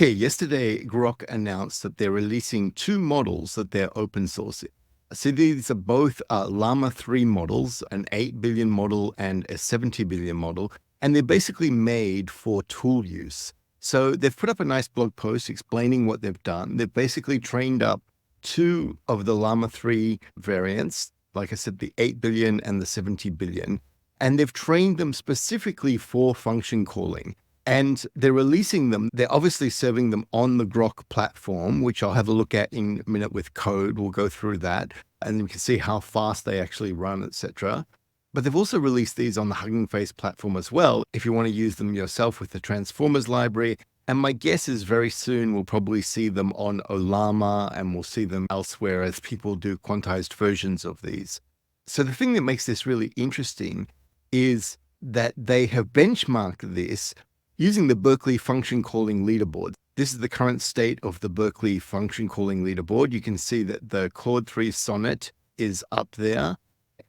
Okay, yesterday Groq announced that they're releasing two models that they're open sourcing. So these are both Llama 3 models, an 8 billion model and a 70 billion model, and they're basically made for tool use. So they've put up a nice blog post explaining what they've done. They've basically trained up two of the Llama 3 variants, like I said, the 8 billion and the 70 billion, and they've trained them specifically for function calling. And they're releasing them. They're obviously serving them on the Groq platform, which I'll have a look at in a minute with code. We'll go through that, and you can see how fast they actually run, etc. But they've also released these on the Hugging Face platform as well, if you want to use them yourself with the Transformers library. And my guess is very soon we'll probably see them on llama, and we'll see them elsewhere as people do quantized versions of these. So the thing that makes this really interesting is that they have benchmarked this using the Berkeley function calling leaderboard. This is the current state of the Berkeley function calling leaderboard. You can see that the Claude 3 Sonnet is up there,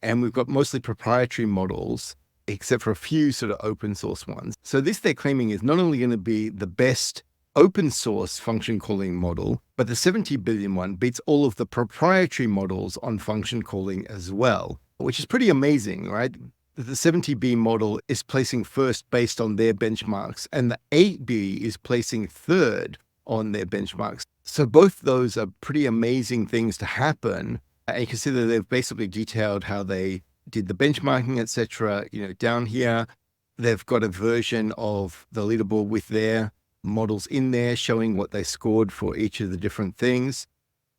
and we've got mostly proprietary models, except for a few sort of open source ones. So this they're claiming is not only going to be the best open source function calling model, but the 70 billion one beats all of the proprietary models on function calling as well, which is pretty amazing, right? The 70B model is placing first based on their benchmarks, and the 8B is placing third on their benchmarks. So both those are pretty amazing things to happen. And you can see that they've basically detailed how they did the benchmarking, etc. Down here, they've got a version of the leaderboard with their models in there showing what they scored for each of the different things.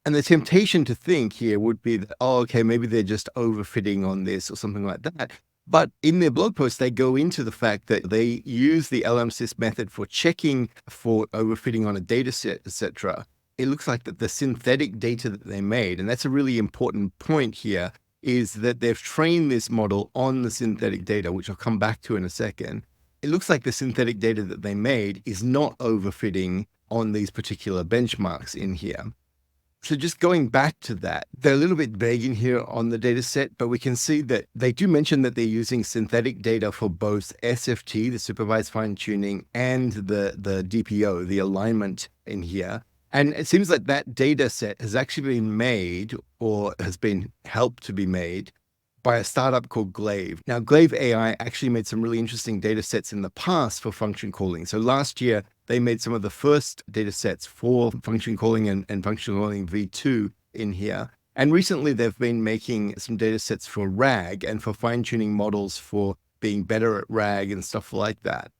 And the temptation to think here would be that, oh, okay, maybe they're just overfitting on this or something like that. But in their blog post, they go into the fact that they use the LMSys method for checking for overfitting on a data set, etc. It looks like that the synthetic data that they made, and that's a really important point here, is that they've trained this model on the synthetic data, which I'll come back to in a second. It looks like the synthetic data that they made is not overfitting on these particular benchmarks in here. So just going back to that, they're a little bit vague in here on the data set, but we can see that they do mention that they're using synthetic data for both SFT, the supervised fine tuning, and the DPO, the alignment in here. And it seems like that data set has actually been made or has been helped to be made by a startup called Glaive. Now, Glaive AI actually made some really interesting data sets in the past for function calling. So last year, they made some of the first data sets for function calling and function calling V2 in here. And recently, they've been making some data sets for RAG and for fine-tuning models for being better at RAG and stuff like that.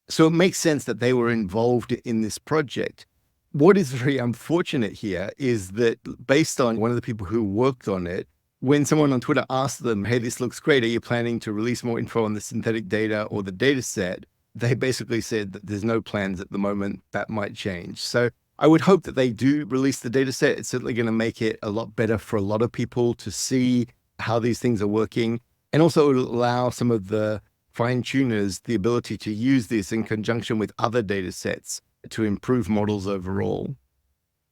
So it makes sense that they were involved in this project. What is very unfortunate here is that based on one of the people who worked on it, when someone on Twitter asked them, hey, this looks great, are you planning to release more info on the synthetic data or the data set? They basically said that there's no plans at the moment. That might change. So I would hope that they do release the data set. It's certainly going to make it a lot better for a lot of people to see how these things are working. And also it'll allow some of the fine tuners the ability to use this in conjunction with other data sets to improve models overall.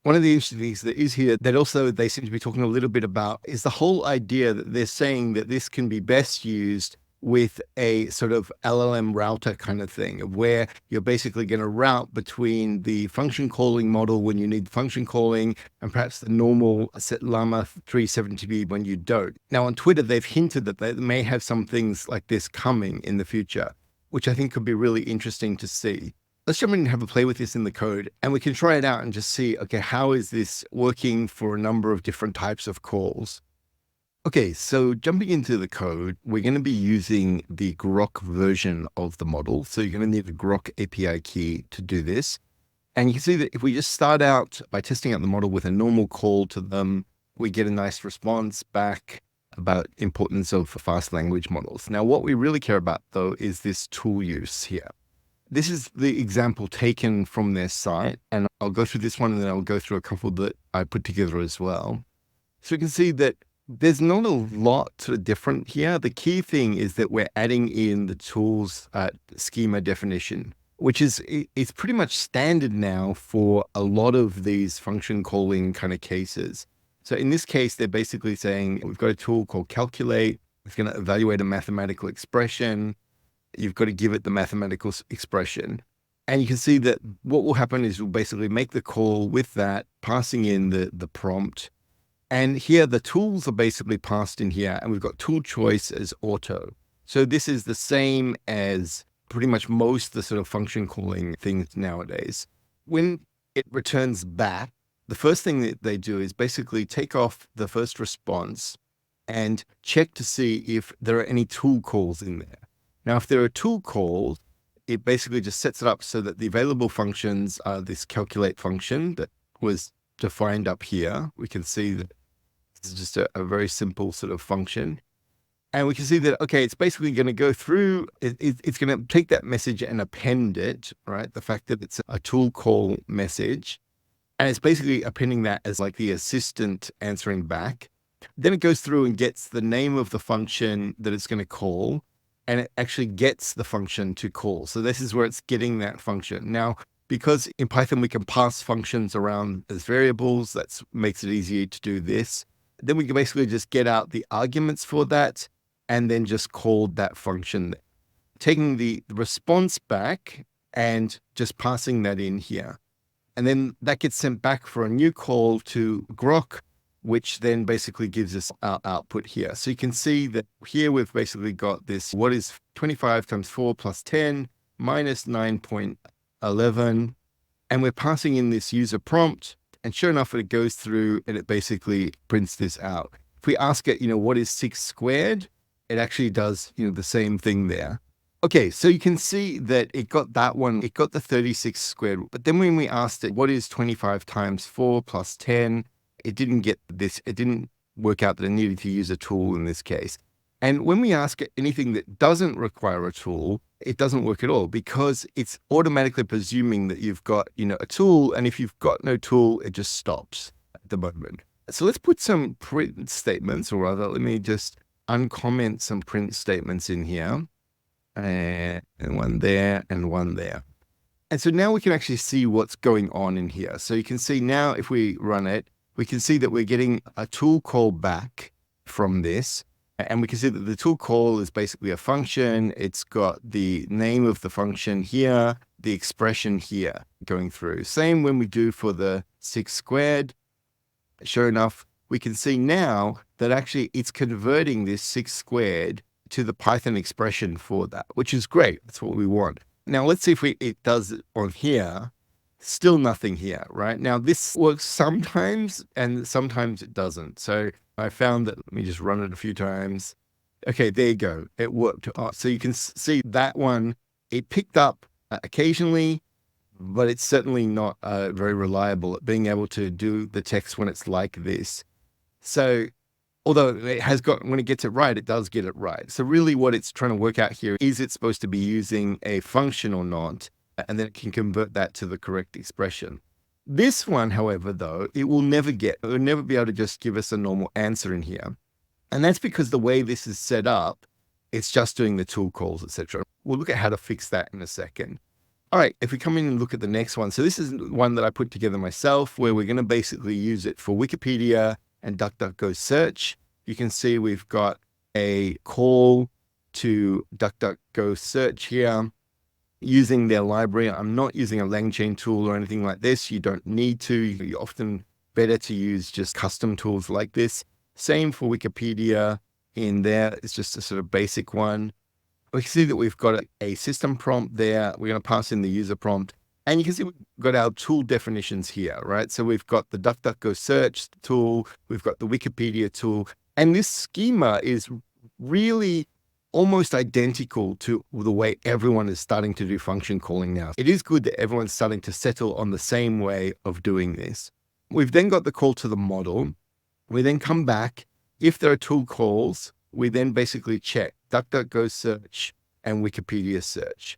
One of the interesting things that is here that also they seem to be talking a little bit about is the whole idea that they're saying that this can be best used with a sort of LLM router kind of thing, where you're basically going to route between the function calling model when you need function calling and perhaps the normal Llama 370B when you don't. Now on Twitter, they've hinted that they may have some things like this coming in the future, which I think could be really interesting to see. Let's jump in and have a play with this in the code, and we can try it out and just see, okay, how is this working for a number of different types of calls? Okay, so jumping into the code, we're going to be using the Groq version of the model. So you're going to need a Groq API key to do this. And you can see that if we just start out by testing out the model with a normal call to them, we get a nice response back about importance of fast language models. Now, what we really care about, though, is this tool use here. This is the example taken from their site, and I'll go through this one and then I'll go through a couple that I put together as well. So you can see that there's not a lot different here. The key thing is that we're adding in the tools schema definition, which is it's pretty much standard now for a lot of these function calling kind of cases. So in this case, they're basically saying we've got a tool called calculate. It's going to evaluate a mathematical expression. You've got to give it the mathematical expression. And you can see that what will happen is we'll basically make the call with that, passing in the prompt. And here the tools are basically passed in here, and we've got tool choice as auto. So this is the same as pretty much most of the sort of function calling things nowadays. When it returns back, the first thing that they do is basically take off the first response and check to see if there are any tool calls in there. Now, if there are tool calls, it basically just sets it up so that the available functions are this calculate function that was defined up here. We can see that this is just a very simple sort of function. And we can see that, okay, it's basically going to go through, it's going to take that message and append it, right? The fact that it's a tool call message. And it's basically appending that as like the assistant answering back. Then it goes through and gets the name of the function that it's going to call, and it actually gets the function to call. So this is where it's getting that function. Now, because in Python, we can pass functions around as variables, that makes it easier to do this. Then we can basically just get out the arguments for that and then just call that function, taking the response back and just passing that in here. And then that gets sent back for a new call to Groq, which then basically gives us our output here. So you can see that here we've basically got this, what is 25 times 4 plus 10 minus 9.11. And we're passing in this user prompt. And sure enough, it goes through and it basically prints this out. If we ask it, what is 6 squared? It actually does, the same thing there. Okay, so you can see that it got that one, it got the 36 squared. But then when we asked it, what is 25 times 4 plus 10? It didn't get this. It didn't work out that it needed to use a tool in this case. And when we ask it anything that doesn't require a tool, it doesn't work at all because it's automatically presuming that you've got, a tool. And if you've got no tool, it just stops at the moment. So let's put some print statements, or rather, let me just uncomment some print statements in here. And one there and one there. And so now we can actually see what's going on in here. So you can see now if we run it, we can see that we're getting a tool call back from this. And we can see that the tool call is basically a function. It's got the name of the function here, the expression here going through. Same when we do for the 6 squared. Sure enough, we can see now that actually it's converting this 6 squared to the Python expression for that, which is great. That's what we want. Now, let's see if it does it on here. Still nothing here, right? Now, this works sometimes and sometimes it doesn't. So I found that, let me just run it a few times. Okay, there you go. It worked. So you can see that one, it picked up occasionally, but it's certainly not very reliable at being able to do the text when it's like this. So although it has got, when it gets it right, it does get it right. So really what it's trying to work out here, is it supposed to be using a function or not? And then it can convert that to the correct expression. This one, however, though, it will never be able to just give us a normal answer in here. And that's because the way this is set up, it's just doing the tool calls, etc. We'll look at how to fix that in a second. All right, if we come in and look at the next one. So this is one that I put together myself, where we're going to basically use it for Wikipedia and DuckDuckGo search. You can see we've got a call to DuckDuckGo search here using their library. I'm not using a LangChain tool or anything like this. You don't need to. You're often better to use just custom tools like this. Same for Wikipedia in there. It's just a sort of basic one. We can see that we've got a system prompt there. We're going to pass in the user prompt. And you can see we've got our tool definitions here, right? So we've got the DuckDuckGo search tool. We've got the Wikipedia tool. And this schema is really almost identical to the way everyone is starting to do function calling now. It is good that everyone's starting to settle on the same way of doing this. We've then got the call to the model. We then come back. If there are tool calls, we then basically check DuckDuckGo search and Wikipedia search,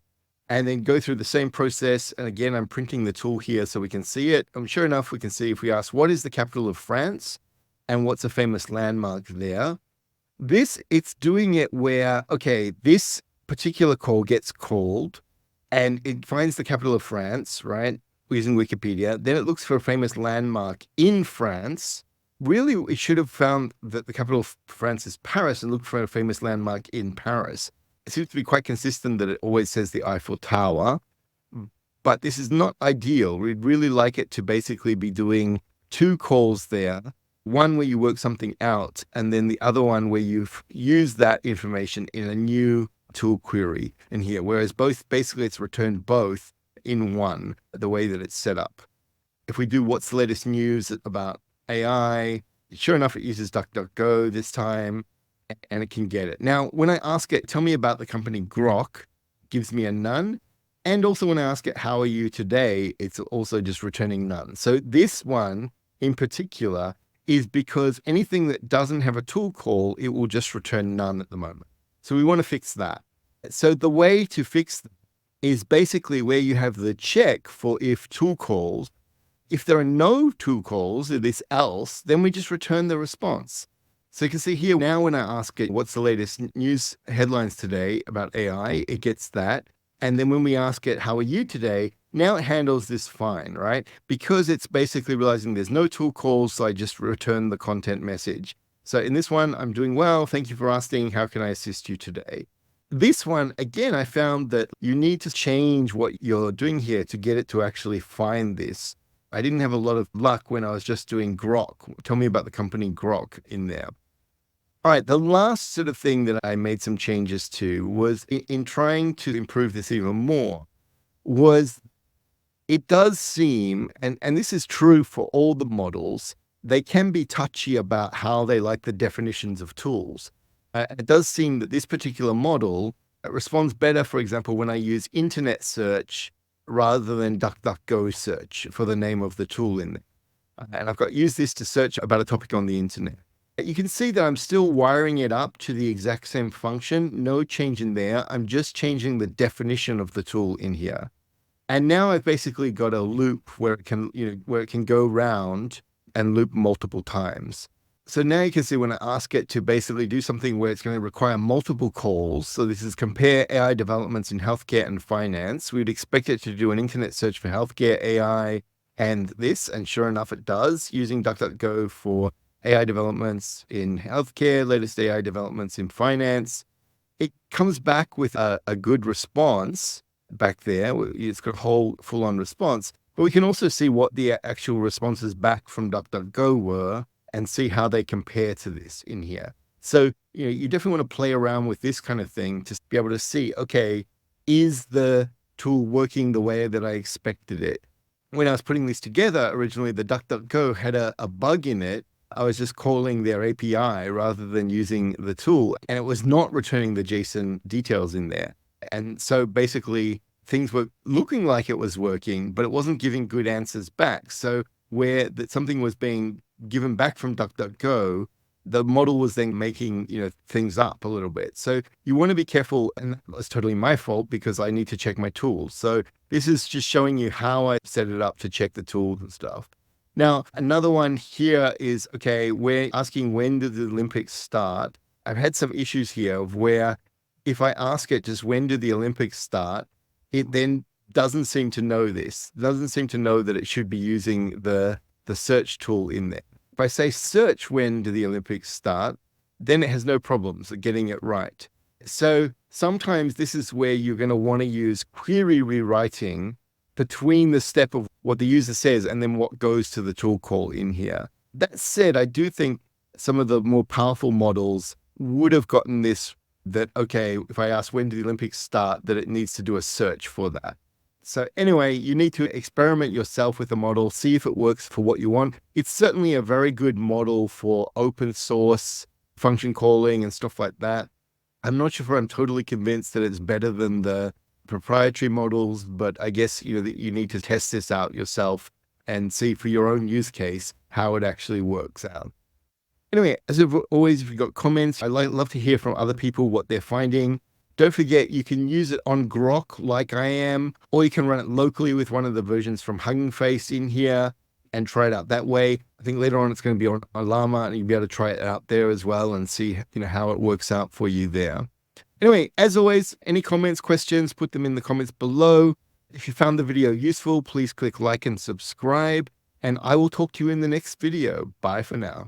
and then go through the same process. And again, I'm printing the tool here so we can see it. And sure enough, we can see if we ask, what is the capital of France? And what's a famous landmark there? It's doing it where, okay, this particular call gets called and it finds the capital of France, right? Using Wikipedia. Then it looks for a famous landmark in France. Really, it should have found that the capital of France is Paris and looked for a famous landmark in Paris. It seems to be quite consistent that it always says the Eiffel Tower. but this is not ideal. We'd really like it to basically be doing two calls there, one where you work something out, and then the other one where you've used that information in a new tool query in here. Whereas both, basically it's returned both in one, the way that it's set up. If we do what's the latest news about AI, sure enough, it uses DuckDuckGo this time, and it can get it. Now, when I ask it, tell me about the company Groq, gives me a none. And also when I ask it, how are you today? It's also just returning none. So this one in particular is because anything that doesn't have a tool call, it will just return none at the moment. So we want to fix that. So the way to fix that is basically where you have the check for if tool calls. If there are no tool calls, or this else, then we just return the response. So you can see here now when I ask it, what's the latest news headlines today about AI, it gets that. And then when we ask it, how are you today? Now it handles this fine, right? Because it's basically realizing there's no tool calls, so I just return the content message. So in this one, I'm doing well. Thank you for asking. How can I assist you today? This one, again, I found that you need to change what you're doing here to get it to actually find this. I didn't have a lot of luck when I was just doing Groq. Tell me about the company Groq in there. All right, the last sort of thing that I made some changes to was in trying to improve this even more, was it does seem, and this is true for all the models, they can be touchy about how they like the definitions of tools. It does seem that this particular model responds better, for example, when I use internet search rather than DuckDuckGo search for the name of the tool in there. And I've got used this to search about a topic on the internet. You can see that I'm still wiring it up to the exact same function. No change in there. I'm just changing the definition of the tool in here. And now I've basically got a loop where it can, where it can go round and loop multiple times. So now you can see when I ask it to basically do something where it's going to require multiple calls. So this is compare AI developments in healthcare and finance. We'd expect it to do an internet search for healthcare AI and this, and sure enough, it does, using DuckDuckGo for AI developments in healthcare, latest AI developments in finance. It comes back with a good response back there. It's got a whole full-on response, but we can also see what the actual responses back from DuckDuckGo were and see how they compare to this in here. So, you definitely want to play around with this kind of thing to be able to see, okay, is the tool working the way that I expected it? When I was putting this together originally, the DuckDuckGo had a bug in it. I was just calling their API rather than using the tool, and it was not returning the JSON details in there. And so basically things were looking like it was working, but it wasn't giving good answers back. So where something was being given back from DuckDuckGo, the model was then making, things up a little bit. So you want to be careful, and that's totally my fault because I need to check my tools. So this is just showing you how I set it up to check the tools and stuff. Now, another one here is, okay, we're asking when did the Olympics start? I've had some issues here of where if I ask it just when did the Olympics start, it then doesn't seem to know this. It doesn't seem to know that it should be using the search tool in there. If I say search when do the Olympics start, then it has no problems at getting it right. So sometimes this is where you're going to want to use query rewriting between the step of what the user says and then what goes to the tool call in here. That said, I do think some of the more powerful models would have gotten this, that, okay, if I ask when do the Olympics start, that it needs to do a search for that. So anyway, you need to experiment yourself with the model, see if it works for what you want. It's certainly a very good model for open source function calling and stuff like that. I'm not sure if I'm totally convinced that it's better than the proprietary models, but I guess you need to test this out yourself and see for your own use case how it actually works out. Anyway, as always, if you've got comments, I'd love to hear from other people what they're finding. Don't forget, you can use it on Groq like I am, or you can run it locally with one of the versions from Hugging Face in here and try it out that way. I think later on it's going to be on Llama, and you'll be able to try it out there as well and see how it works out for you there. Anyway, as always, any comments, questions, put them in the comments below. If you found the video useful, please click like and subscribe, and I will talk to you in the next video. Bye for now.